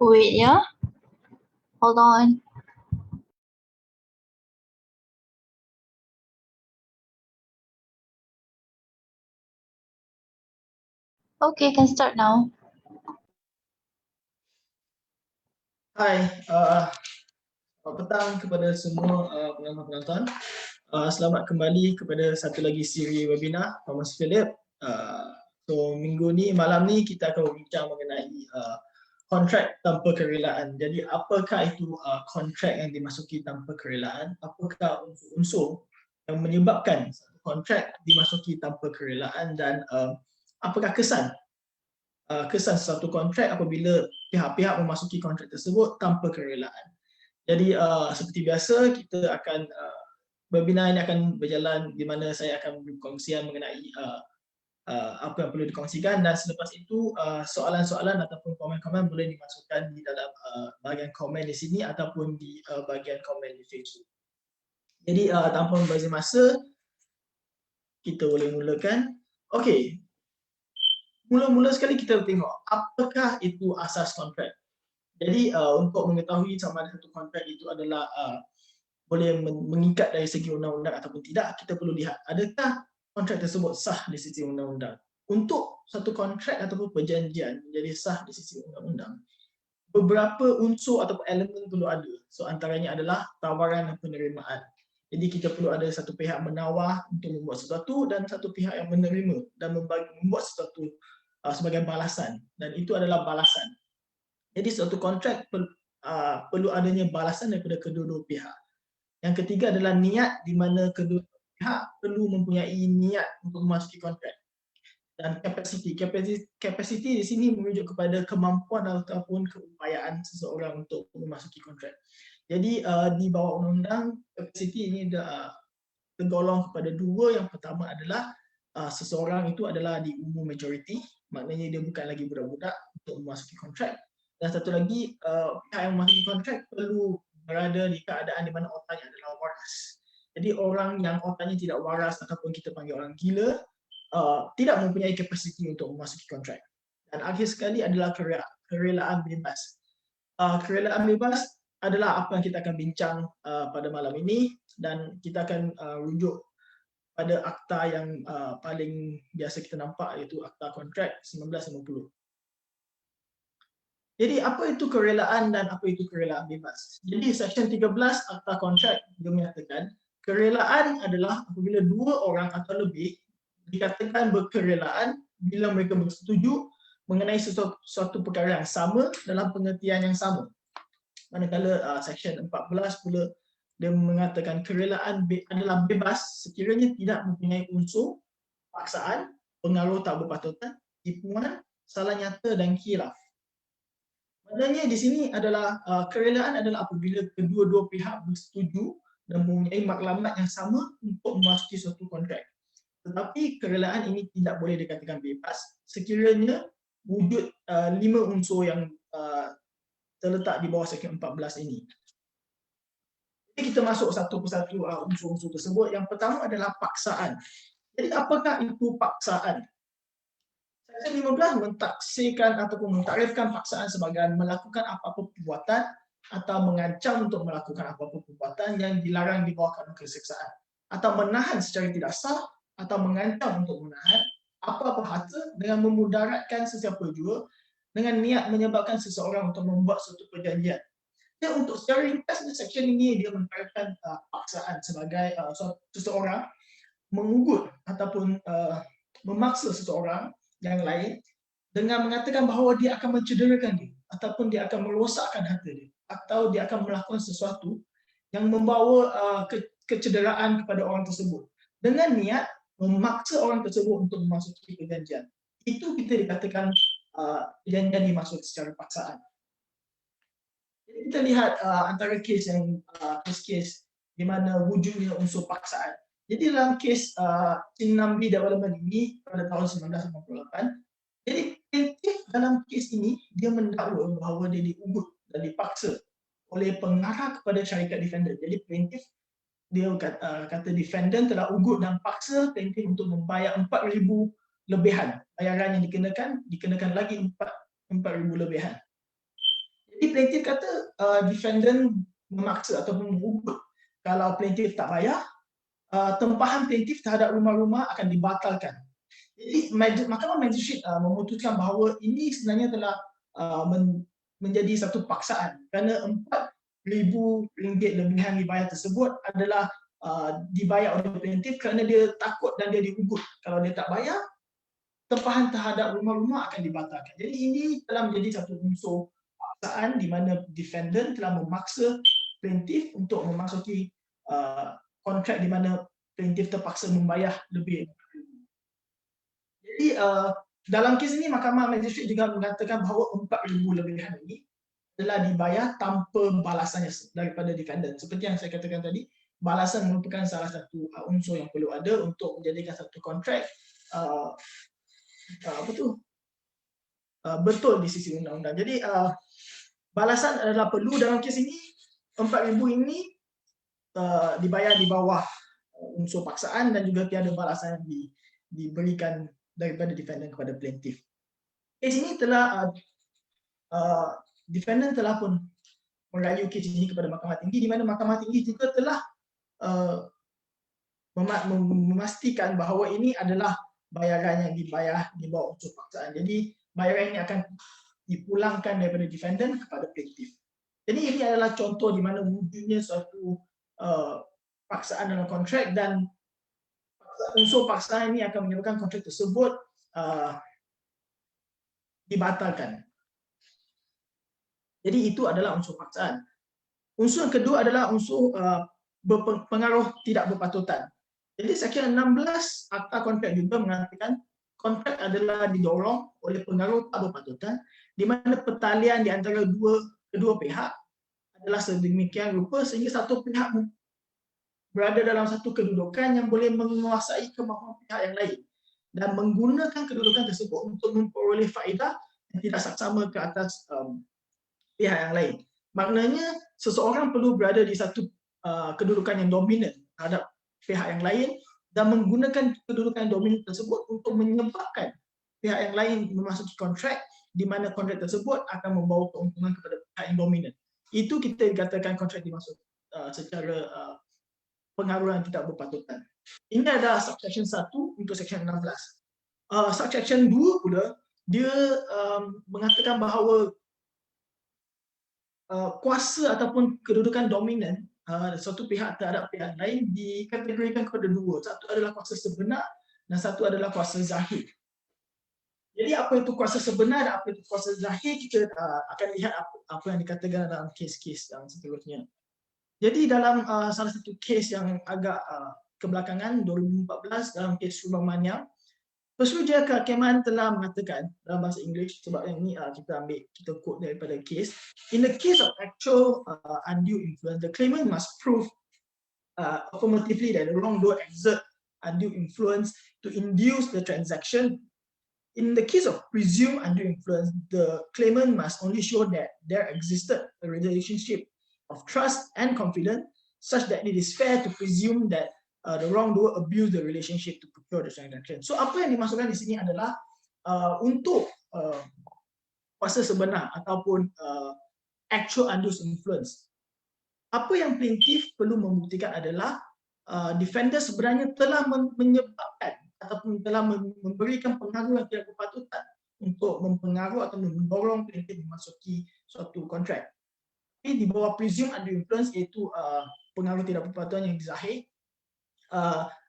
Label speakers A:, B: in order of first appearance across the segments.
A: Wait ya, hold on. Okay, can start now.
B: Hai, selamat petang kepada semua penonton. Selamat kembali kepada satu lagi siri webinar Thomas Philip. So malam ni kita akan berbincang mengenai kontrak tanpa kerelaan. Jadi apakah itu kontrak yang dimasuki tanpa kerelaan? Apakah unsur-unsur yang menyebabkan kontrak dimasuki tanpa kerelaan dan apakah kesan satu kontrak apabila pihak-pihak memasuki kontrak tersebut tanpa kerelaan. Jadi seperti biasa kita akan webinar ini akan berjalan di mana saya akan berkongsian mengenai apa yang perlu dikongsikan, dan selepas itu soalan-soalan ataupun komen-komen boleh dimasukkan di dalam bahagian komen di sini ataupun di bahagian komen di Facebook. Jadi tanpa membazir masa, kita boleh mulakan. Okey. Mula-mula sekali kita tengok apakah itu asas kontrak. Jadi untuk mengetahui sama ada satu kontrak itu adalah boleh mengikat dari segi undang-undang ataupun tidak, kita perlu lihat adakah kontrak tersebut sah di sisi undang-undang. Untuk satu kontrak ataupun perjanjian menjadi sah di sisi undang-undang, beberapa unsur ataupun elemen perlu ada. So antaranya adalah tawaran dan penerimaan. Jadi kita perlu ada satu pihak menawar untuk membuat sesuatu dan satu pihak yang menerima dan membuat sesuatu sebagai balasan, dan itu adalah balasan. Jadi suatu kontrak perlu adanya balasan daripada kedua-dua pihak. Yang ketiga adalah niat, di mana kedua pihak perlu mempunyai niat untuk memasuki kontrak. Dan kapasiti di sini merujuk kepada kemampuan ataupun keupayaan seseorang untuk memasuki kontrak. Jadi di bawah undang-undang, kapasiti ini tergolong kepada dua. Yang pertama adalah seseorang itu adalah di umur majoriti, maknanya dia bukan lagi budak-budak untuk memasuki kontrak. Dan satu lagi, pihak yang memasuki kontrak perlu berada di keadaan di mana otaknya adalah waras. Jadi orang yang otaknya tidak waras ataupun kita panggil orang gila, tidak mempunyai kapasiti untuk memasuki kontrak. Dan akhir sekali adalah kerelaan bebas. Kerelaan bebas adalah apa yang kita akan bincang pada malam ini, dan kita akan rujuk pada akta yang paling biasa kita nampak, iaitu Akta Kontrak 1950. Jadi apa itu kerelaan dan apa itu kerelaan bebas? Jadi Seksyen 13 Akta Kontrak dia menyatakan kerelaan adalah apabila dua orang atau lebih dikatakan berkerelaan bila mereka bersetuju mengenai suatu perkara yang sama dalam pengertian yang sama. Manakala Seksyen 14 pula dia mengatakan kerelaan adalah bebas sekiranya tidak mempunyai unsur paksaan, pengaruh tak berpatutan, tipuan, salah nyata dan khilaf. Maknanya di sini adalah kerelaan adalah apabila kedua-dua pihak bersetuju dan mempunyai maklumat yang sama untuk memasuki suatu kontrak. Tetapi kerelaan ini tidak boleh dikatakan bebas sekiranya wujud 5 unsur yang terletak di bawah Seksyen 14 ini. Jadi kita masuk satu persatu unsur-unsur tersebut. Yang pertama adalah paksaan. Jadi apakah itu paksaan? Seksyen 15 mentaksirkan ataupun mentakrifkan paksaan sebagai melakukan apa-apa perbuatan atau mengancam untuk melakukan apa-apa perbuatan yang dilarang di bawah kanun keseksaan, atau menahan secara tidak sah atau mengancam untuk menahan apa-apa harta dengan memudaratkan sesiapa jua dengan niat menyebabkan seseorang untuk membuat suatu perjanjian. Dan untuk secara ringkas, seksyen ini dia menerangkan paksaan sebagai seseorang mengugut ataupun memaksa seseorang yang lain dengan mengatakan bahawa dia akan mencederakan dia ataupun dia akan merosakkan harta dia atau dia akan melakukan sesuatu yang membawa kecederaan kepada orang tersebut dengan niat memaksa orang tersebut untuk memasuki perjanjian. Itu kita dikatakan perjanjian dimaksud secara paksaan. Jadi kita lihat antara kes yang kes di mana wujudnya unsur paksaan. Jadi dalam kes Sinambi Development ini pada tahun 1998, jadi plaintiff dalam kes ini dia mendakwa bahawa dia diugut dan dipaksa oleh pengarah kepada syarikat defendant. Jadi plaintiff dia kata defendant telah ugut dan paksa plaintiff untuk membayar 4,000 lebihan. Bayaran yang dikenakan lagi 4,000 lebihan. Jadi plaintiff kata defendant memaksa ataupun mengugut kalau plaintiff tak bayar, tempahan plaintiff terhadap rumah-rumah akan dibatalkan. Jadi Mahkamah Magistrate memutuskan bahawa ini sebenarnya telah menjadi satu paksaan kerana RM4,000 lebihan dibayar tersebut adalah dibayar oleh plaintiff kerana dia takut dan dia diugut. Kalau dia tak bayar, tempahan terhadap rumah-rumah akan dibatalkan. Jadi ini telah menjadi satu unsur paksaan di mana defendant telah memaksa plaintiff untuk memasuki kontrak di mana plaintiff terpaksa membayar lebih. Jadi dalam kes ini Mahkamah Magistrate juga mengatakan bahawa RM4,000 lebihan ini telah dibayar tanpa balasan daripada defendant. Seperti yang saya katakan tadi, balasan merupakan salah satu unsur yang perlu ada untuk menjadikan satu kontrak betul di sisi undang-undang. Jadi balasan adalah perlu dalam kes ini. RM4,000 ini dibayar di bawah unsur paksaan dan juga tiada balasan yang diberikan daripada defendant kepada plaintiff. Kes ini telah defendant telah pun merayu kes ini kepada Mahkamah Tinggi, di mana Mahkamah Tinggi juga telah memastikan bahawa ini adalah bayaran yang dibayar di bawah unsur paksaan. Jadi bayaran ini akan dipulangkan daripada defendant kepada plaintiff. Jadi ini adalah contoh di mana wujudnya suatu paksaan dalam kontrak dan unsur paksaan ini akan menyebabkan kontrak tersebut dibatalkan. Jadi itu adalah unsur paksaan. Unsur yang kedua adalah unsur pengaruh tidak berpatutan. Jadi Seksyen 16 Akta Kontrak juga mengatakan kontrak adalah didorong oleh pengaruh tak berpatutan di mana pertalian di antara kedua pihak adalah sedemikian rupa sehingga satu pihak berada dalam satu kedudukan yang boleh menguasai kemahuan pihak yang lain dan menggunakan kedudukan tersebut untuk memperoleh faedah yang tidak saksama ke atas pihak yang lain. Maknanya seseorang perlu berada di satu kedudukan yang dominan terhadap pihak yang lain dan menggunakan kedudukan dominan tersebut untuk menyebabkan pihak yang lain memasuki kontrak di mana kontrak tersebut akan membawa keuntungan kepada pihak yang dominan. Itu kita dikatakan kontrak dimaksud secara pengaruh yang tidak berpatutan. Ini adalah subsection 1 untuk seksyen 16. Subsection 2 pula dia mengatakan bahawa kuasa ataupun kedudukan dominan suatu pihak terhadap pihak lain dikategorikan kepada dua. Satu adalah kuasa sebenar dan satu adalah kuasa zahir. Jadi apa itu kuasa sebenar dan apa itu kuasa zahir, kita akan lihat apa yang dikatakan dalam kes-kes yang seterusnya. Jadi dalam salah satu kes yang agak kebelakangan 2014 dalam kes Rumah Manyang, Pesuruhjaya Kehakiman telah mengatakan dalam bahasa Inggeris, sebab yang ini kita quote daripada kes. In the case of actual undue influence, the claimant must prove affirmatively that the wrongdoer exert undue influence to induce the transaction. In the case of presumed undue influence, the claimant must only show that there existed a relationship of trust and confidence such that it is fair to presume that the wrongdoer abused the relationship to procure the transaction. So apa yang dimaksudkan di sini adalah untuk kuasa sebenar ataupun actual undue influence. Apa yang plaintiff perlu membuktikan adalah defender sebenarnya telah menyebabkan ataupun telah memberikan pengaruh yang tidak berpatutan untuk mempengaruhi atau mendorong plaintiff memasuki suatu kontrak. Di bawah presumed undue influence iaitu pengaruh tidak berpatutan yang zahir,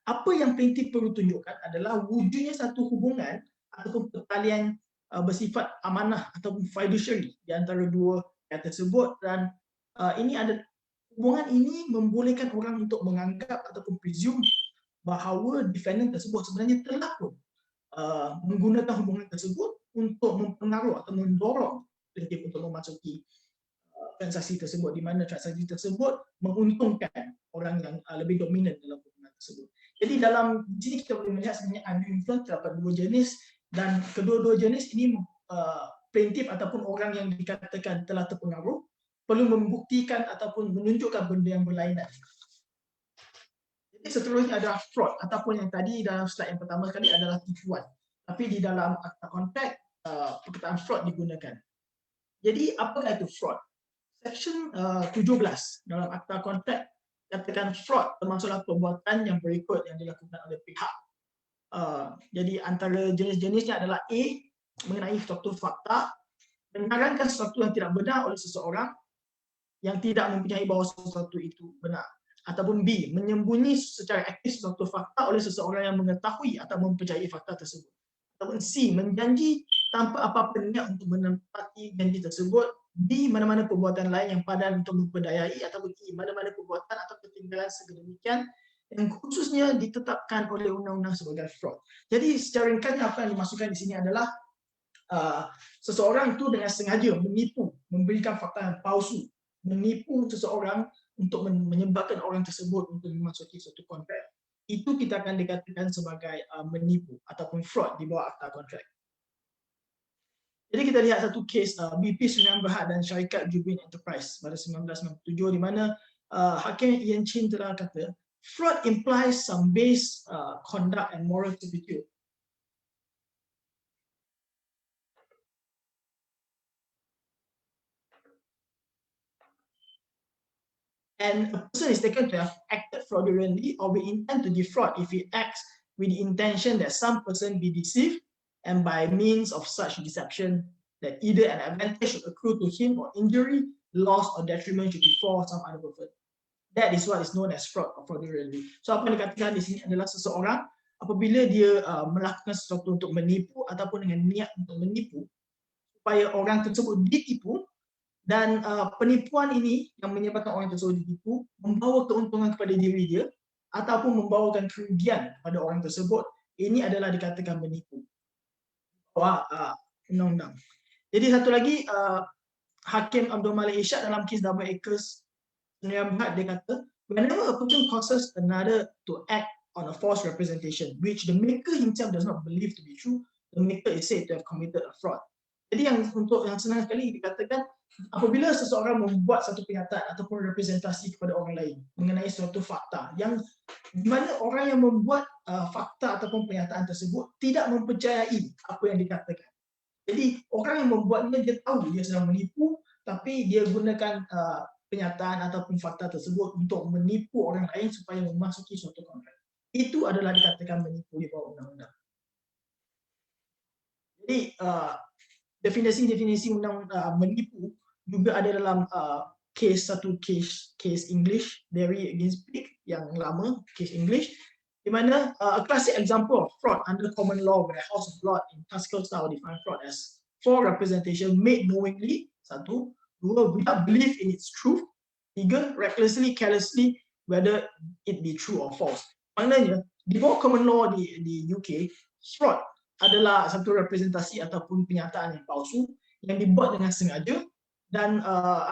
B: apa yang plaintiff perlu tunjukkan adalah wujudnya satu hubungan ataupun pertalian bersifat amanah ataupun fiduciary di antara dua pihak tersebut, dan hubungan ini membolehkan orang untuk menganggap ataupun presume bahawa defendant tersebut sebenarnya telah pun menggunakan hubungan tersebut untuk mempengaruhi atau mendorong plaintiff untuk memasuki transaksi tersebut, di mana transaksi tersebut menguntungkan orang yang lebih dominan dalam hubungan tersebut. Jadi dalam sini kita boleh melihat sebenarnya undue influence terdapat dua jenis, dan kedua-dua jenis ini plaintiff ataupun orang yang dikatakan telah terpengaruh perlu membuktikan ataupun menunjukkan benda yang berlainan. Jadi seterusnya adalah fraud, ataupun yang tadi dalam slide yang pertama sekali adalah tipuan. Tapi di dalam akta kontrak perkataan fraud digunakan. Jadi apakah itu fraud? Section 17 dalam Akta Kontrak katakan fraud termasuklah perbuatan yang berikut yang dilakukan oleh pihak. Jadi antara jenis-jenisnya adalah A, mengenai suatu fakta, menerangkan sesuatu yang tidak benar oleh seseorang yang tidak mempunyai bahawa sesuatu itu benar. Ataupun B, menyembunyi secara aktif suatu fakta oleh seseorang yang mengetahui atau mempercayai fakta tersebut. Ataupun C, menjanji tanpa apa-apa niat untuk menempati janji tersebut. D, mana-mana perbuatan lain yang padan untuk memperdayai. Ataupun E, mana-mana perbuatan atau ketinggalan sedemikian yang khususnya ditetapkan oleh undang-undang sebagai fraud. Jadi secara ringkasnya apa yang dimasukkan di sini adalah seseorang itu dengan sengaja menipu, memberikan fakta yang palsu, menipu seseorang untuk menyebabkan orang tersebut untuk memasuki suatu kontrak. Itu kita akan dikatakan sebagai menipu ataupun fraud di bawah Akta Kontrak. Jadi kita lihat satu kes BP Sdn Bhd dan syarikat Jubin Enterprise pada 1997 di mana Hakim Ian Chin telah kata fraud implies some base conduct and moral turpitude. And a person is taken to have acted fraudulently or we intend to defraud if he acts with the intention that some person be deceived and by means of such deception that either an advantage should accrue to him or injury, loss or detriment should befall some other person. That is what is known as fraud or fraudulently. So apa yang dikatakan di sini adalah seseorang apabila dia melakukan sesuatu untuk menipu ataupun dengan niat untuk menipu supaya orang tersebut ditipu, dan penipuan ini yang menyebabkan orang tersebut ditipu membawa keuntungan kepada diri dia ataupun membawakan kerugian pada orang tersebut, ini adalah dikatakan menipu. Wah, undang-undang. Jadi satu lagi Hakim Abdul Malik Irsyad dalam kes Double Acres Sdn Bhd dia kata whenever a person causes another to act on a false representation which the maker himself does not believe to be true, the maker is said to have committed a fraud. Jadi untuk yang senang sekali dikatakan apabila seseorang membuat satu pernyataan ataupun representasi kepada orang lain mengenai suatu fakta yang di mana orang yang membuat fakta ataupun pernyataan tersebut tidak mempercayai apa yang dikatakan. Jadi orang yang membuatnya dia tahu dia sedang menipu tapi dia gunakan pernyataan ataupun fakta tersebut untuk menipu orang lain supaya memasuki suatu kontrak. Itu adalah dikatakan menipu di bawah undang-undang. Jadi definisi-definisi menipu juga ada dalam satu case English, Derry against Pig yang lama, case English, di mana a classic example of fraud under common law where House of Lords in classical style define fraud as for representation made knowingly, satu, dua, without belief in its truth, tiga, recklessly, carelessly, whether it be true or false. Maknanya, di bawah common law di UK, fraud adalah satu representasi ataupun pernyataan yang palsu yang dibuat dengan sengaja dan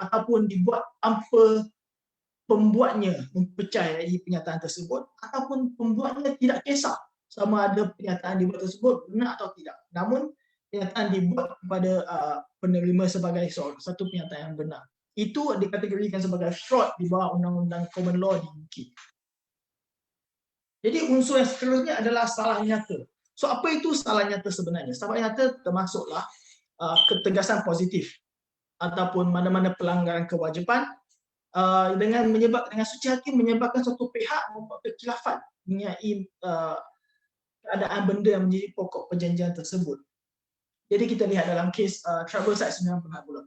B: ataupun dibuat tanpa pembuatnya mempercayai pernyataan tersebut ataupun pembuatnya tidak kisah sama ada pernyataan dibuat tersebut benar atau tidak. Namun pernyataan dibuat kepada penerima sebagai satu pernyataan yang benar. Itu dikategorikan sebagai fraud di bawah undang-undang common law di UK. Jadi unsur yang seterusnya adalah salah nyata. So apa itu salah nyata sebenarnya? Salah nyata termasuklah ketegasan positif ataupun mana-mana pelanggaran kewajipan dengan suci hati menyebabkan suatu pihak membuat kekhilafan mengenai keadaan benda yang menjadi pokok perjanjian tersebut. Jadi kita lihat dalam kes Travel Site 9 pula.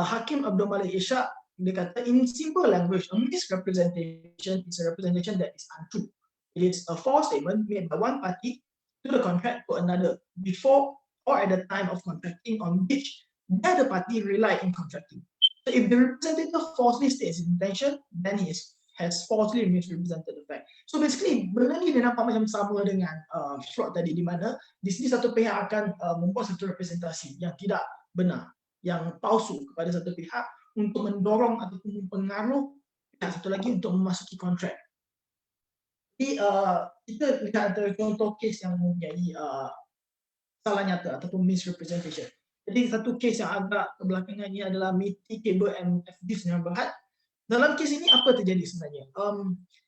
B: Hakim Abdul Malik Irsyad dia kata in simple language, a misrepresentation is a representation that is untrue. It is a false statement made by one party to the contract to another before or at the time of contracting on which the other party relied in contracting. So if the representative falsely states his intention, then he has falsely misrepresented the fact. So basically, benda ni dia nampak macam sama dengan fraud tadi, di mana di sini satu pihak akan membuat satu representasi yang tidak benar, yang palsu kepada satu pihak untuk mendorong ataupun mempengaruhi pihak satu lagi untuk memasuki kontrak. Jadi kita lihat ada contoh kes yang mempunyai salah nyata ataupun misrepresentation. Jadi satu kes yang agak kebelakangan ini adalah MITI Cable and FD Sdn Bhd. Dalam kes ini apa terjadi sebenarnya?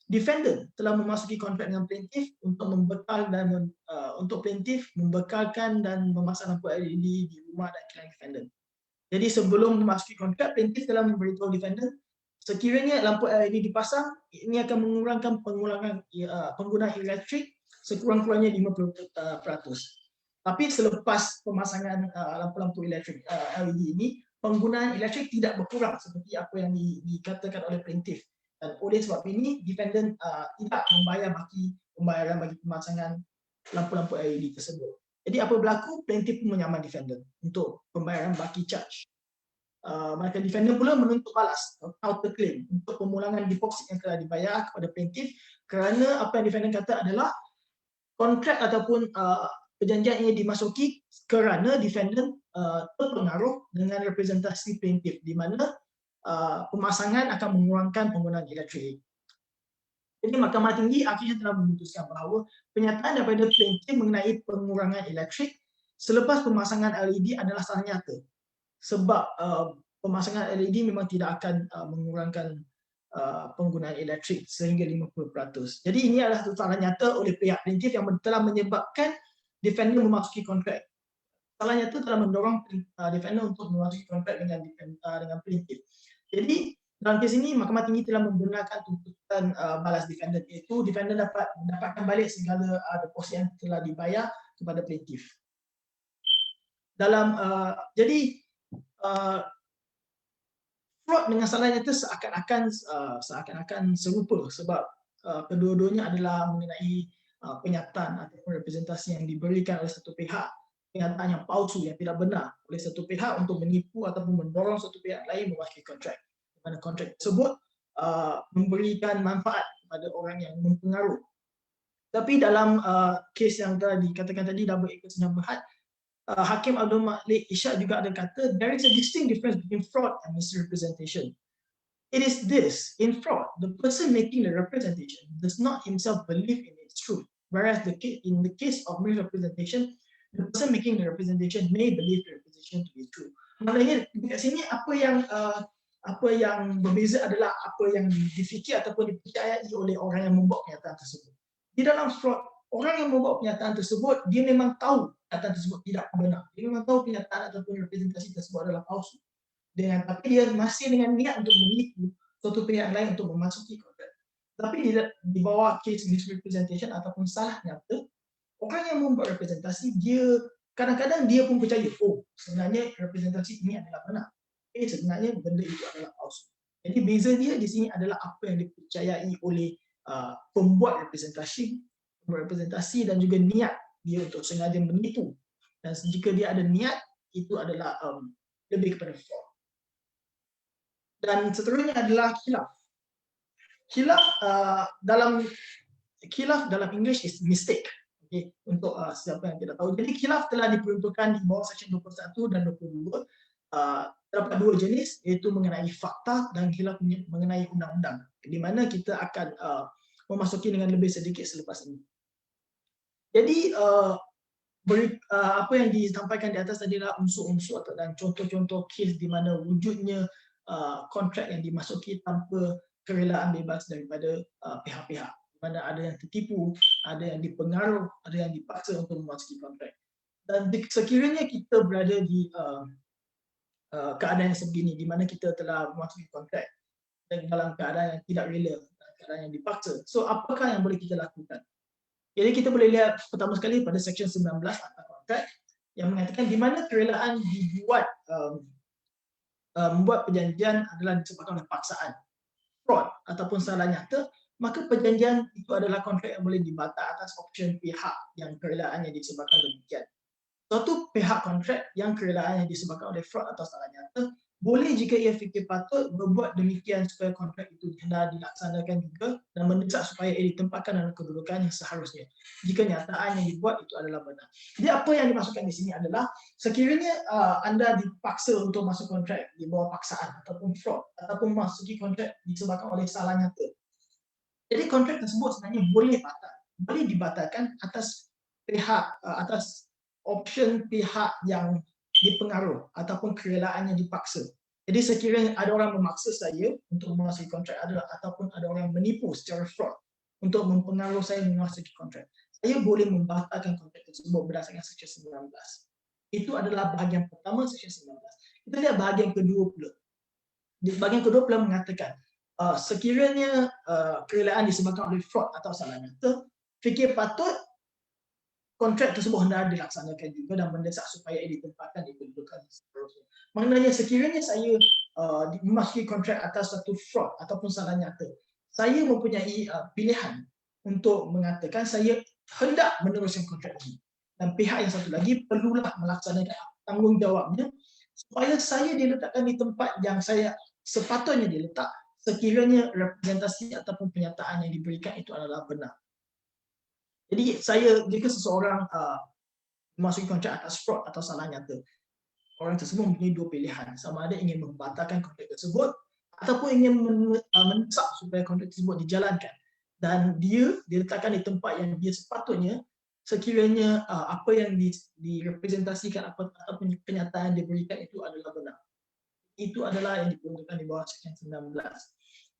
B: Defendant telah memasuki kontrak dengan plaintiff untuk untuk plaintiff membekalkan dan memasang lampu LED di rumah dan kilang defendant. Jadi sebelum memasuki kontrak, plaintiff telah memberitahu defendant sekiranya lampu LED dipasang, ini akan mengurangkan penggunaan elektrik sekurang-kurangnya 50%. Tapi selepas pemasangan lampu-lampu elektrik LED ini, penggunaan elektrik tidak berkurang seperti apa yang dikatakan oleh plaintiff. Dan oleh sebab ini, defendant tidak membayar pembayaran bagi pemasangan lampu-lampu LED tersebut. Jadi apa berlaku, plaintiff pun menyaman defendant untuk pembayaran baki charge. Maka defendant pula menuntut balas counter claim untuk pemulangan deposit yang telah dibayar kepada plaintiff kerana apa yang defendant kata adalah kontrak ataupun perjanjian ini dimasuki kerana defendant terpengaruh dengan representasi plaintiff di mana pemasangan akan mengurangkan penggunaan elektrik. Jadi Mahkamah Tinggi akhirnya telah memutuskan bahawa penyataan daripada plaintiff mengenai pengurangan elektrik selepas pemasangan LED adalah salah nyata. Sebab pemasangan LED memang tidak akan mengurangkan penggunaan elektrik sehingga 50%. Jadi ini adalah salah nyata oleh pihak plaintiff yang telah menyebabkan defendant memasuki kontrak. Salah nyata telah mendorong defendant untuk memasuki kontrak dengan plaintiff. Jadi dalam kes ini Mahkamah Tinggi telah membenarkan tuntutan balas defendant, iaitu defendant dapat mendapatkan balik segala deposit yang telah dibayar kepada plaintiff. Jadi fraud dengan salah nyata seakan-akan serupa sebab kedua-duanya adalah mengenai penyataan ataupun representasi yang diberikan oleh satu pihak, penyataan yang palsu yang tidak benar oleh satu pihak untuk menipu ataupun mendorong satu pihak lain memasuki kontrak. Di mana kontrak tersebut memberikan manfaat kepada orang yang mempengaruh. Tapi dalam kes yang telah dikatakan tadi, double acres yang berhad, Hakim Abdul Malik Ishak juga ada kata, there is a distinct difference between fraud and misrepresentation. It is this: in fraud, the person making the representation does not himself believe in its truth, whereas in the case of misrepresentation, the person making the representation may believe the representation to be true. Maknanya di sini apa yang berbeza adalah apa yang difikir ataupun dipercayai oleh orang yang membuat kenyataan tersebut. Di dalam fraud, orang yang membuat kenyataan tersebut, dia memang tahu kenyataan tersebut tidak benar. Dia memang tahu kenyataan ataupun representasi tersebut adalah palsu. Tapi dia masih dengan niat untuk menipu suatu pihak lain untuk memasuki kontrak. Tapi di bawah case misrepresentation ataupun salah nyata, orang yang membuat representasi, dia kadang-kadang dia pun percaya, oh sebenarnya representasi ini adalah benar. Sebenarnya benda itu adalah palsu. Jadi beza dia di sini adalah apa yang dipercayai oleh pembuat representasi dan juga niat dia untuk sengaja menipu. Dan jika dia ada niat, itu adalah lebih kepada fraud. Dan seterusnya adalah khilaf. Khilaf dalam English is mistake. Okay, untuk siapa yang tidak tahu. Jadi khilaf telah diperuntukkan di bawah section 21 dan 22. Terdapat dua jenis, iaitu mengenai fakta dan khilaf mengenai undang-undang, di mana kita akan memasuki dengan lebih sedikit selepas ini. Jadi apa yang disampaikan di atas tadi adalah unsur-unsur dan contoh-contoh kes di mana wujudnya kontrak yang dimasuki tanpa kerelaan bebas daripada pihak-pihak, di mana ada yang tertipu, ada yang dipengaruh, ada yang dipaksa untuk memasuki kontrak. Dan sekiranya kita berada di keadaan yang sebegini, di mana kita telah memasuki kontrak dan dalam keadaan yang tidak rela, keadaan yang dipaksa, so apakah yang boleh kita lakukan? Jadi kita boleh lihat pertama sekali pada section 19 Akta Kontrak yang mengatakan di mana kerelaan dibuat membuat perjanjian adalah disebabkan oleh paksaan, fraud ataupun salah nyata, maka perjanjian itu adalah kontrak yang boleh dibatal atas option pihak yang kerelaannya disebabkan demikian. Suatu pihak kontrak yang kerelaannya disebabkan oleh fraud atau salah nyata, boleh jika ia fikir patut berbuat demikian supaya kontrak itu hendak dilaksanakan juga dan mendesak supaya ia ditempatkan dalam kedudukan yang seharusnya jika nyataan yang dibuat itu adalah benar. Jadi apa yang dimaksudkan di sini adalah sekiranya anda dipaksa untuk masuk kontrak di bawah paksaan ataupun fraud ataupun masuki kontrak disebabkan oleh salah nyata, jadi kontrak tersebut sebenarnya boleh dibatalkan atas option pihak yang dipengaruh ataupun kerelaannya dipaksa. Jadi sekiranya ada orang memaksa saya untuk memasuki kontrak ataupun ada orang menipu secara fraud untuk mempengaruhi saya memasuki kontrak, saya boleh membatalkan kontrak tersebut berdasarkan section 19. Itu adalah bahagian pertama section 19. Kita lihat bahagian kedua pula. Di bahagian kedua pula mengatakan sekiranya kerelaan disebabkan oleh fraud atau salah nyata, fikir patut kontrak tersebut hendak dilaksanakan juga dan mendesak supaya ia ditempatkan di kedudukan seterusnya. Maknanya sekiranya saya memasuki kontrak atas satu fraud ataupun salah nyata, saya mempunyai pilihan untuk mengatakan saya hendak meneruskan kontrak ini. Dan pihak yang satu lagi perlulah melaksanakan tanggungjawabnya supaya saya diletakkan di tempat yang saya sepatutnya diletak sekiranya representasi ataupun pernyataan yang diberikan itu adalah benar. Jadi jika seseorang memasuki kontrak atas fraud atau salah nyata, orang tersebut mempunyai dua pilihan, sama ada ingin membatalkan kontrak tersebut ataupun ingin mendesak supaya kontrak tersebut dijalankan dan dia diletakkan di tempat yang dia sepatutnya sekiranya apa yang direpresentasikan ataupun kenyataan yang diberikan itu adalah benar. Itu adalah yang diperuntukkan di bawah Seksyen 19.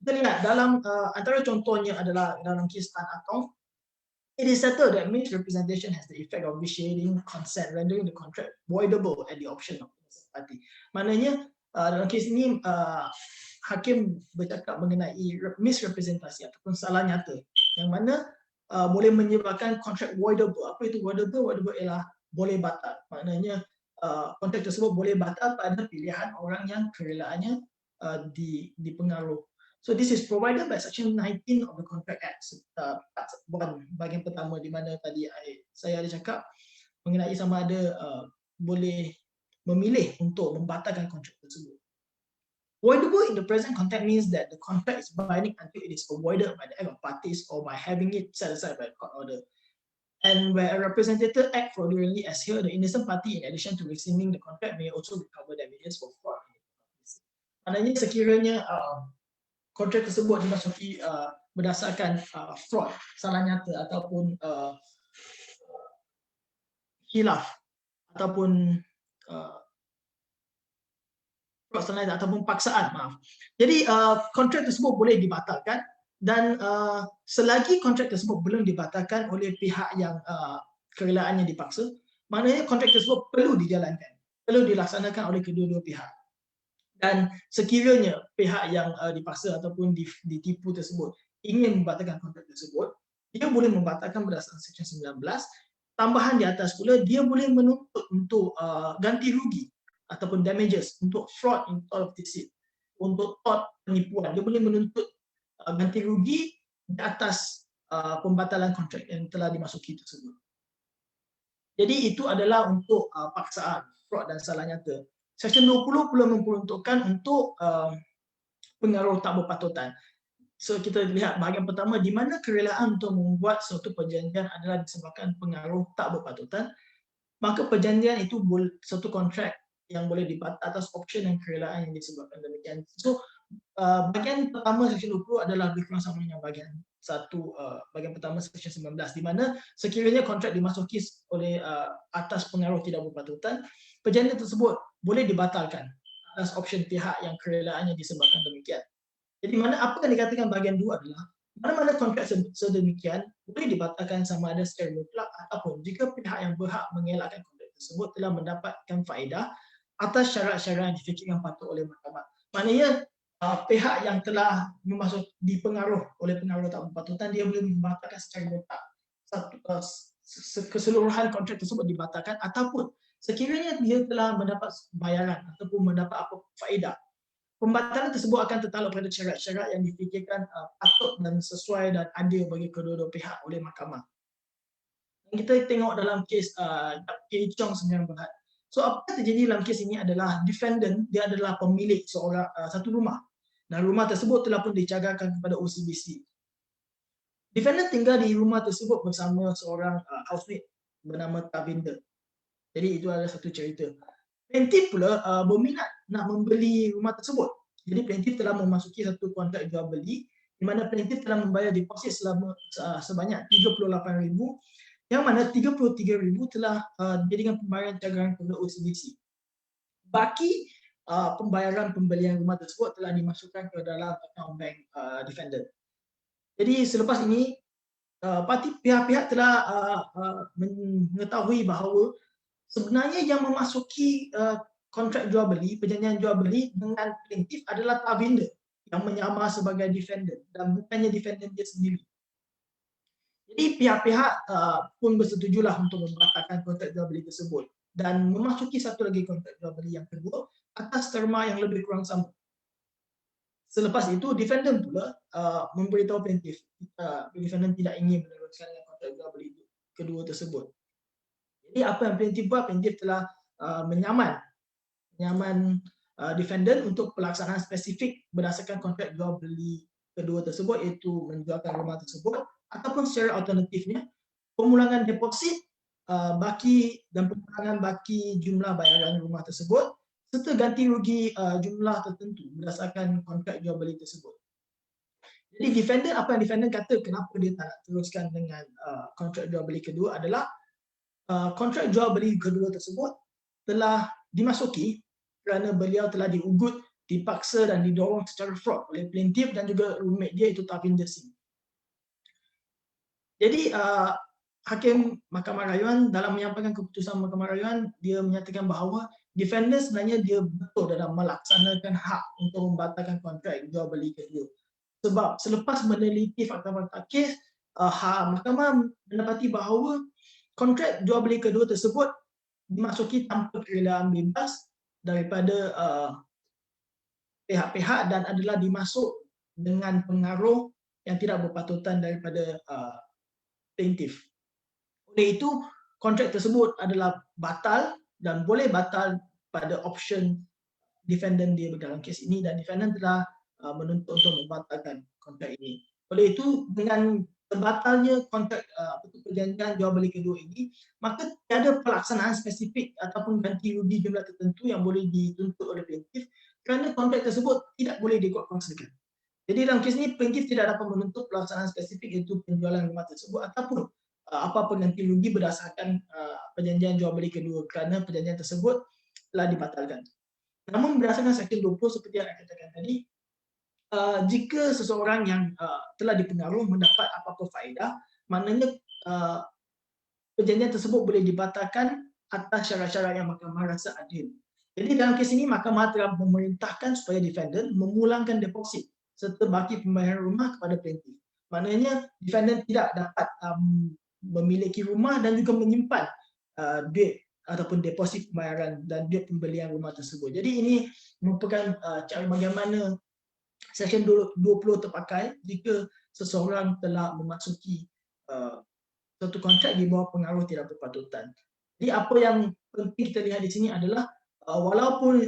B: Kita lihat dalam antara contohnya adalah dalam kes Tan Atong. It is settled that misrepresentation has the effect of vitiating consent, rendering the contract voidable at the option of the party. Maknanya dalam kes ini hakim bercakap mengenai misrepresentasi ataupun salah nyata yang mana boleh menyebabkan kontrak voidable. Apa itu voidable? Voidable ialah boleh batal. Maknanya kontrak tersebut boleh batal pada pilihan orang yang kerelaannya dipengaruh. So this is provided by Section 19 of the Contract Act, bahagian pertama di mana tadi saya ada cakap mengenai sama ada boleh memilih untuk membatalkan kontrak tersebut. Voidable in the present context means that the contract is binding until it is avoided by the act of parties or by having it set aside by a court order. And where a representative act fraudulently as here, the innocent party in addition to rescinding the contract may also recover damages for fraud. Maknanya sekiranya kontrak tersebut dimasuki berdasarkan fraud, salah nyata ataupun khilaf ataupun fraud salah nyata ataupun paksaan, maaf. Jadi kontrak tersebut boleh dibatalkan dan selagi kontrak tersebut belum dibatalkan oleh pihak yang kerelaannya dipaksa, maknanya kontrak tersebut perlu dijalankan, perlu dilaksanakan oleh kedua-dua pihak. Dan sekiranya pihak yang dipaksa ataupun ditipu tersebut ingin membatalkan kontrak tersebut, dia boleh membatalkan berdasarkan Seksyen 19. Tambahan di atas pula, dia boleh menuntut untuk ganti rugi ataupun damages untuk fraud in tort of deceit, untuk tort penipuan. Dia boleh menuntut ganti rugi di atas pembatalan kontrak yang telah dimasuki tersebut. Jadi itu adalah untuk paksaan, fraud dan salah nyata. Seksyen 20 pula memperuntukkan untuk pengaruh tak berpatutan. So kita lihat bahagian pertama di mana kerelaan untuk membuat suatu perjanjian adalah disebabkan pengaruh tak berpatutan, maka perjanjian itu suatu kontrak yang boleh dibatalkan atas option dan kerelaan yang disebabkan demikian. So bahagian pertama Seksyen 20 adalah lebih kurang sama dengan bahagian pertama Seksyen 19 di mana sekiranya kontrak dimasuki oleh atas pengaruh tidak berpatutan, perjanjian tersebut boleh dibatalkan atas option pihak yang kerelaannya disebabkan demikian. Jadi apa yang dikatakan bahagian 2 adalah mana-mana kontrak sedemikian boleh dibatalkan sama ada secara mutlak ataupun jika pihak yang berhak mengelakkan kontrak tersebut telah mendapatkan faedah atas syarat-syarat yang difikirkan patut oleh mahkamah. Maknanya pihak yang telah dipengaruh oleh pengaruh tak berpatutan, dia boleh membatalkan secara mutlak keseluruhan kontrak tersebut dibatalkan ataupun sekiranya dia telah mendapat bayaran ataupun mendapat apa faedah, pembatalan tersebut akan tertakluk pada syarat-syarat yang difikirkan patut dan sesuai dan adil bagi kedua-dua pihak oleh mahkamah. Kita tengok dalam kes K. Chong 9 Berhad. So apa yang terjadi dalam kes ini adalah defendant, dia adalah pemilik satu rumah dan rumah tersebut telah pun dicagarkan kepada OCBC. Defendant tinggal di rumah tersebut bersama seorang housemate bernama Tavinder. Jadi itu adalah satu cerita. Plaintiff pula berminat nak membeli rumah tersebut. Jadi plaintiff telah memasuki satu kontrak jual beli di mana plaintiff telah membayar deposit sebanyak 38,000 yang mana 33,000 telah dijadikan pembayaran cadangan kepada OCBC. Baki pembayaran pembelian rumah tersebut telah dimasukkan ke dalam account bank defendant. Jadi selepas ini pihak-pihak telah mengetahui bahawa sebenarnya yang memasuki kontrak jual beli, perjanjian jual beli dengan plaintiff adalah tabinder yang menyamar sebagai defendant dan bukannya defendant dia sendiri. Jadi pihak-pihak pun bersetujulah untuk membatalkan kontrak jual beli tersebut dan memasuki satu lagi kontrak jual beli yang kedua atas terma yang lebih kurang sama. Selepas itu, defendant pula memberitahu plaintiff defendant tidak ingin meneruskan kontrak jual beli kedua tersebut. Jadi apa yang plaintiff buat? Plaintiff telah menyaman defendant untuk pelaksanaan spesifik berdasarkan kontrak jual beli kedua tersebut, iaitu menjualkan rumah tersebut, ataupun secara alternatifnya pemulangan deposit baki dan pemulangan baki jumlah bayaran rumah tersebut serta ganti rugi jumlah tertentu berdasarkan kontrak jual beli tersebut. Jadi defendant, apa yang defendant kata kenapa dia tak nak teruskan dengan kontrak jual beli kedua adalah kontrak jual beli kedua tersebut telah dimasuki kerana beliau telah diugut, dipaksa dan didorong secara fraud oleh plaintiff dan juga roommate dia itu Tavinder Singh. Jadi Hakim Mahkamah Rayuan dalam menyampaikan keputusan Mahkamah Rayuan, dia menyatakan bahawa defendant sebenarnya dia betul dalam melaksanakan hak untuk membatalkan kontrak jual beli kedua. Sebab selepas meneliti fakta-fakta kes, Mahkamah mendapati bahawa kontrak jual beli kedua tersebut dimasuki tanpa kerelaan bebas daripada pihak-pihak dan adalah dimasuk dengan pengaruh yang tidak berpatutan daripada plaintiff. Oleh itu, kontrak tersebut adalah batal dan boleh batal pada option defendant dia dalam kes ini, dan defendant telah menuntut untuk membatalkan kontrak ini. Oleh itu, dengan terbatalnya kontrak perjanjian jual beli kedua ini, maka tiada pelaksanaan spesifik ataupun ganti rugi jumlah tertentu yang boleh dituntut oleh plaintiff kerana kontrak tersebut tidak boleh dikuatkuasakan. Jadi dalam kes ini plaintiff tidak dapat menuntut pelaksanaan spesifik, iaitu penjualan rumah tersebut ataupun apa-apa ganti rugi berdasarkan perjanjian jual beli kedua kerana perjanjian tersebut telah dibatalkan. Namun berdasarkan Seksyen 20 seperti yang saya katakan tadi, jika seseorang yang telah dipengaruh mendapat apa-apa faedah, maknanya perjanjian tersebut boleh dibatalkan atas syarat-syarat yang mahkamah rasa adil. Jadi dalam kes ini, mahkamah telah memerintahkan supaya defendant memulangkan deposit serta baki pembayaran rumah kepada plaintiff. Maknanya defendant tidak dapat memiliki rumah dan juga menyimpan duit ataupun deposit pembayaran dan duit pembelian rumah tersebut. Jadi ini merupakan cara bagaimana Seksyen 20 terpakai jika seseorang telah memasuki suatu kontrak di bawah pengaruh tidak berpatutan. Jadi apa yang penting kita lihat di sini adalah walaupun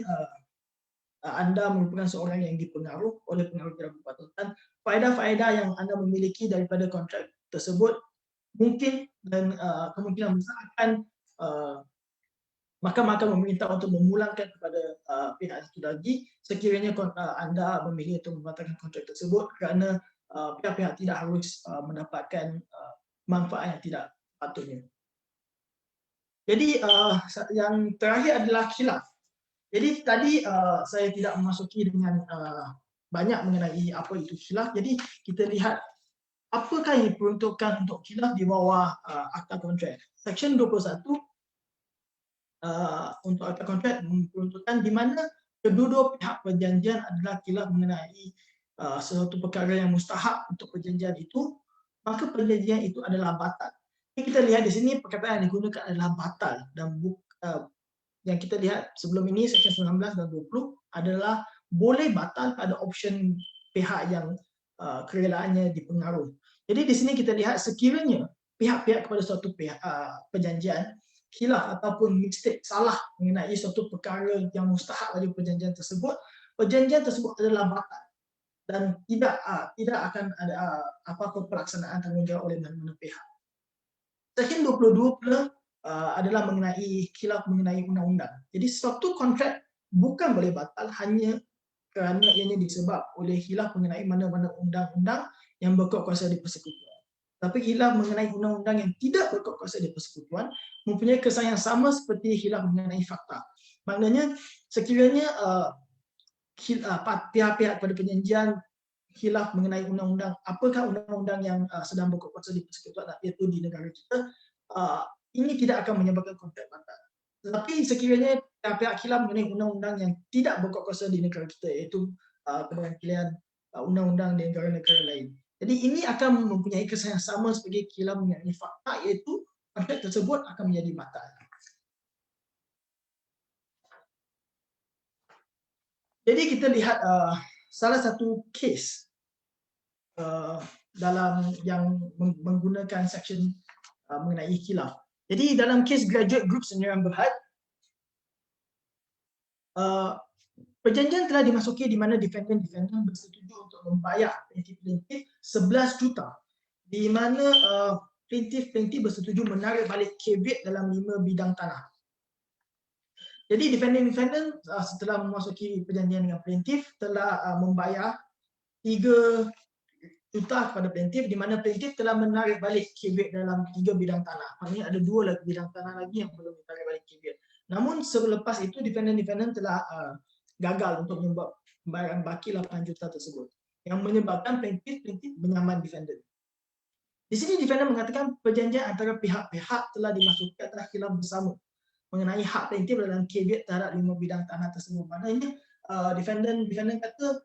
B: anda merupakan seorang yang dipengaruh oleh pengaruh tidak berpatutan, faedah-faedah yang anda memiliki daripada kontrak tersebut mungkin dan kemungkinan besar akan mahkamah akan meminta untuk memulangkan kepada pihak itu lagi sekiranya anda memilih untuk membatalkan kontrak tersebut kerana pihak-pihak tidak harus mendapatkan manfaat yang tidak patutnya. Jadi yang terakhir adalah khilaf. Jadi tadi saya tidak memasuki dengan banyak mengenai apa itu khilaf. Jadi kita lihat apakah yang diperuntukkan untuk khilaf di bawah Akta Kontrak. Seksyen 21 untuk Akta Kontrak memperuntukkan di mana kedua-dua pihak perjanjian adalah khilaf mengenai sesuatu perkara yang mustahak untuk perjanjian itu, maka perjanjian itu adalah batal. Jadi kita lihat di sini perkataan yang digunakan adalah batal, dan yang kita lihat sebelum ini Seksyen 19 dan 20 adalah boleh batal pada option pihak yang kerelaannya dipengaruh. Jadi di sini kita lihat sekiranya pihak-pihak kepada suatu pihak perjanjian khilaf ataupun mistake, salah mengenai suatu perkara yang mustahak dari perjanjian tersebut adalah batal dan tidak akan ada apa-apa pelaksanaan tanggungjawab oleh mana-mana pihak. Seksyen 22 pula adalah mengenai khilaf mengenai undang-undang. Jadi suatu kontrak bukan boleh batal hanya kerana ianya disebab oleh khilaf mengenai mana-mana undang-undang yang berkuat kuasa di persekutuan. Tapi khilaf mengenai undang-undang yang tidak berkuat kuasa di persekutuan mempunyai kesan yang sama seperti khilaf mengenai fakta. Maknanya sekiranya pihak-pihak pada perjanjian khilaf mengenai undang-undang, apakah undang-undang yang sedang berkuat kuasa di persekutuan iaitu di negara kita, ini tidak akan menyebabkan kontrak batal. Tetapi sekiranya pihak-pihak khilaf mengenai undang-undang yang tidak berkuasa di negara kita, iaitu perwakilan undang-undang di negara-negara lain. Jadi ini akan mempunyai kesan yang sama sebagai khilaf mengenai fakta, iaitu kontrak tersebut akan menjadi batal. Jadi kita lihat salah satu kes dalam yang menggunakan section mengenai khilaf. Jadi dalam kes graduate group Sendirian Berhad, perjanjian telah dimasuki di mana defendant bersetuju untuk membayar plaintiff 11 juta, di mana plaintiff bersetuju menarik balik caveat dalam 5 bidang tanah. Jadi defendant setelah memasuki perjanjian dengan plaintiff telah membayar 3 juta kepada plaintiff, di mana plaintiff telah menarik balik caveat dalam 3 bidang tanah. Maksudnya ada 2 lagi bidang tanah lagi yang belum ditarik balik caveat. Namun selepas itu defendant telah gagal untuk membuat pembayaran baki 8 juta tersebut, yang menyebabkan plaintiff menyaman defendant. Di sini defendant mengatakan perjanjian antara pihak-pihak telah dimasuki atas khilaf bersama mengenai hak plaintiff dalam caveat terhadap 5 bidang tanah tersebut. Maknanya defendant kata,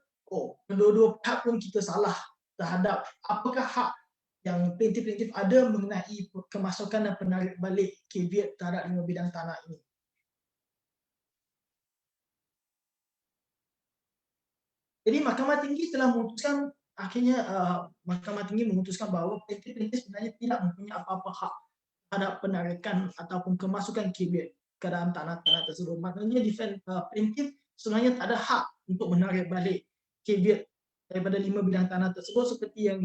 B: kedua-dua pihak pun kita salah terhadap apakah hak yang plaintiff ada mengenai kemasukan dan penarik balik caveat terhadap 5 bidang tanah ini. Jadi Mahkamah Tinggi telah memutuskan, akhirnya Mahkamah Tinggi memutuskan bahawa plaintiff sebenarnya tidak mempunyai apa-apa hak terhadap penarikan ataupun kemasukan caveat ke dalam tanah-tanah tersebut. Maknanya plaintiff sebenarnya tak ada hak untuk menarik balik caveat daripada 5 bidang tanah tersebut seperti yang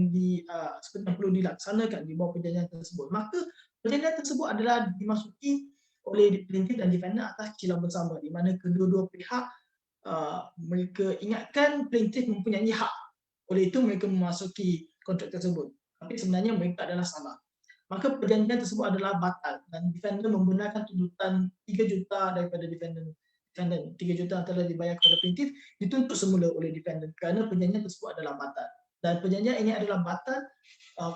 B: perlu dilaksanakan di bawah perjanjian tersebut. Maka perjanjian tersebut adalah dimasuki oleh plaintiff dan defendant atas khilaf bersama, di mana kedua-dua pihak mereka ingatkan plaintiff mempunyai hak, oleh itu mereka memasuki kontrak tersebut. Tapi sebenarnya mereka adalah salah. Maka perjanjian tersebut adalah batal dan defendant membenarkan tuntutan 3 juta daripada defendant. 3 juta telah dibayar kepada plaintiff dituntut semula oleh defendant kerana perjanjian tersebut adalah batal. Dan perjanjian ini adalah batal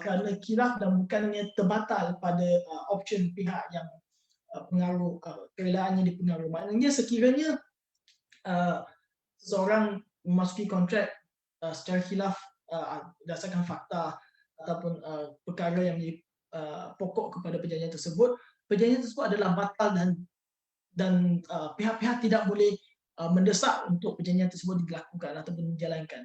B: kerana khilaf dan bukannya terbatal pada option pihak yang pengaruh, kerelaan yang dipengaruhi. Maknanya sekiranya seseorang memasuki kontrak secara khilaf berdasarkan fakta ataupun perkara yang menjadi pokok kepada perjanjian tersebut adalah batal dan pihak-pihak tidak boleh mendesak untuk perjanjian tersebut dilakukan ataupun dijalankan.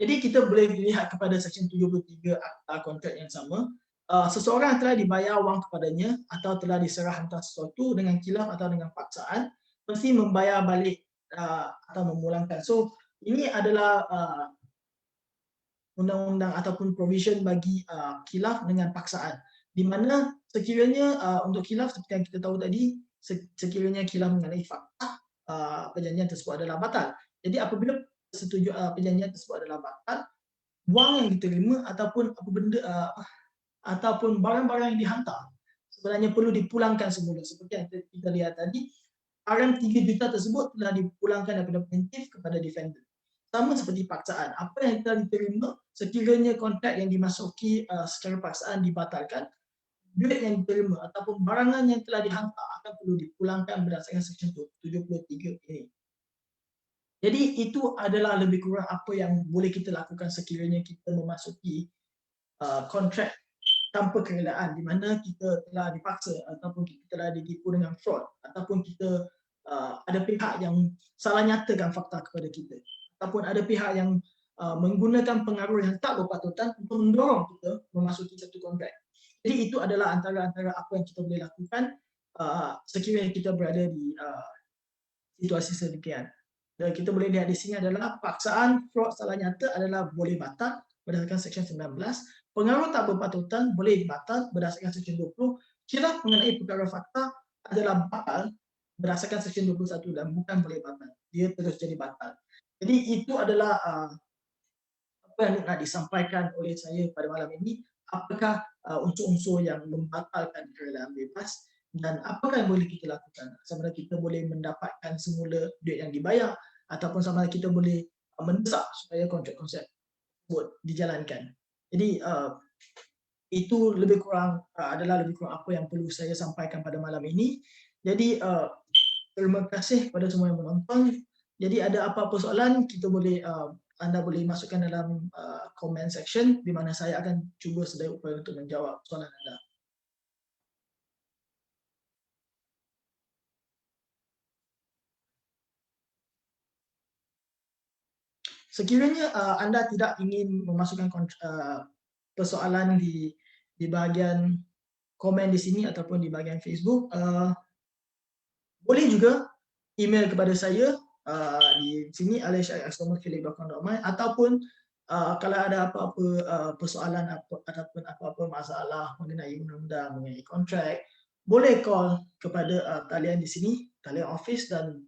B: Jadi kita boleh lihat kepada Seksyen 73 Akta Kontrak yang sama. Seseorang telah dibayar wang kepadanya atau telah diserah hantar sesuatu dengan khilaf atau dengan paksaan, mesti membayar balik atau memulangkan. So ini adalah undang-undang ataupun provision bagi khilaf dengan paksaan, di mana sekiranya untuk khilaf seperti yang kita tahu tadi, sekiranya khilaf mengenai fakta, perjanjian tersebut adalah batal. Jadi apabila setuju perjanjian tersebut adalah batal, wang yang diterima ataupun apa benda ataupun barang-barang yang dihantar sebenarnya perlu dipulangkan semula. Seperti yang kita lihat tadi, RM 3 juta tersebut telah dipulangkan daripada plaintiff kepada defendant. Sama seperti paksaan, apa yang telah diterima sekiranya kontrak yang dimasuki secara paksaan dibatalkan, duit yang diterima ataupun barangan yang telah dihantar akan perlu dipulangkan berdasarkan Seksyen 73 ini. Jadi itu adalah lebih kurang apa yang boleh kita lakukan sekiranya kita memasuki kontrak tanpa kerelaan, di mana kita telah dipaksa ataupun kita telah ditipu dengan fraud ataupun kita ada pihak yang salah nyatakan fakta kepada kita ataupun ada pihak yang menggunakan pengaruh yang tak berpatutan untuk mendorong kita memasuki satu kontrak. Jadi itu adalah antara apa yang kita boleh lakukan sekiranya kita berada di situasi sedemikian. Dan kita boleh lihat di sini adalah paksaan, fraud, salah nyata adalah boleh batal berdasarkan Seksyen 19. Pengaruh tak berpatutan boleh batal berdasarkan Seksyen 20. Khilaf mengenai perkara fakta adalah batal berdasarkan Seksyen 21 dan bukan boleh batal. Dia terus jadi batal. Jadi itu adalah apa yang nak disampaikan oleh saya pada malam ini. Apakah unsur-unsur yang membatalkan kerelaan bebas dan apakah yang boleh kita lakukan? Sama ada kita boleh mendapatkan semula duit yang dibayar ataupun sama ada kita boleh mendesak supaya kontrak-kontrak tersebut dijalankan. Jadi itu lebih kurang adalah lebih kurang apa yang perlu saya sampaikan pada malam ini. Jadi terima kasih kepada semua yang menonton. Jadi ada apa-apa soalan, anda boleh masukkan dalam comment section, di mana saya akan cuba sedaya upaya untuk menjawab soalan anda. Sekiranya anda tidak ingin memasukkan persoalan di bahagian komen di sini ataupun di bahagian Facebook, boleh juga email kepada saya di sini alish@externalphilip.com.my, ataupun kalau ada apa-apa persoalan ataupun apa-apa masalah mengenai undang-undang, mengenai kontrak, boleh call kepada talian di sini, talian office, dan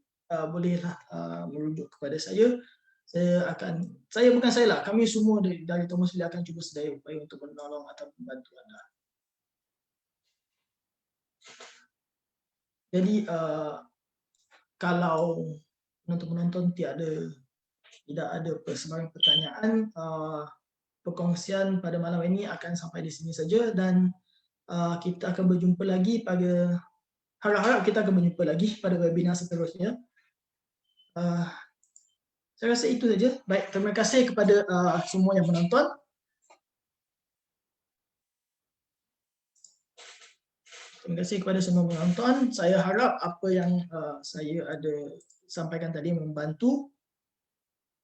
B: bolehlah merujuk kepada saya. Kami semua dari Thomas Philip akan cuba sedaya upaya untuk menolong atau membantu anda. Jadi kalau penonton-penonton tidak ada sebarang pertanyaan, perkongsian pada malam ini akan sampai di sini saja, dan kita akan berjumpa lagi harap-harap kita akan berjumpa lagi pada webinar seterusnya. Saya rasa itu saja. Baik, terima kasih kepada semua yang menonton. Terima kasih kepada semua penonton. Saya harap apa yang saya ada sampaikan tadi membantu.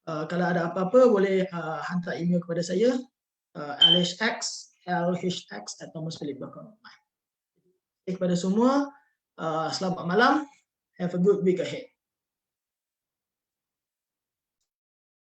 B: Kalau ada apa-apa, boleh hantar email kepada saya, lhx@thomasphilip.com. Kepada semua, selamat malam. Have a good week ahead.